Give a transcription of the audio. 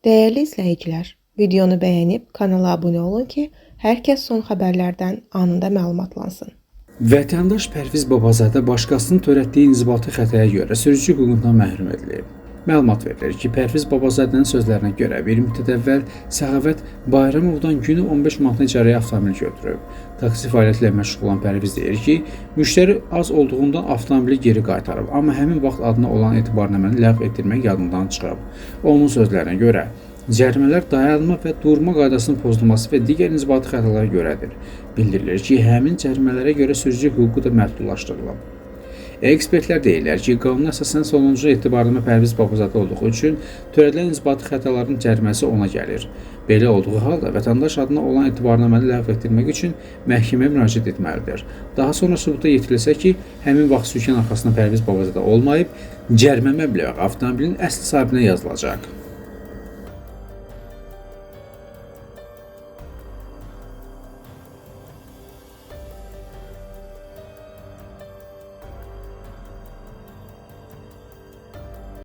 Değerli izləyicilər, videonu bəyənib kanala abunə olun ki, hər kəs son xəbərlərdən anında məlumatlansın. Vətəndaş Pərviz Babazadə başqasının törətdiyi inzibati xətaya görə sürücü hüququndan məhrum edilib. Məlumat verilir ki, Pərviz Babazadənin sözlərinə görə bir müddət əvvəl Səxavət Bayramovdan günü 15 manatına icarəyə avtomobil götürüb. Taksi fəaliyyəti ilə məşğul olan Pərviz deyir ki, müştəri az olduğundan avtomobili geri qaytarıb, amma həmin vaxt adına olan etibarnaməni ləğv etdirmək yadından çıxıb. Onun sözlərinə görə, cərimələr dayanma və durma qaydasının pozulması və digər inzibati xətalara görədir. Bildirilir ki, həmin cərimələrə görə sürücü hüququ da məhdudlaşdırılıb. Ekspertlər deyirlər ki, qanuna əsasən sonuncu etibarnamə Pərviz Babazadə olduğu üçün törədilən inzibati xətaların cəriməsi ona gəlir. Belə olduğu halda vətəndaş adına olan etibarnaməni ləğv etdirmək üçün məhkəməyə müraciət etməlidir. Daha sonra sübuta yetirilsə ki, həmin vaxt sürücünün arxasında Pərviz Babazadə olmayıb, cərimə məbləği avtomobilin əsl sahibinə yazılacaq.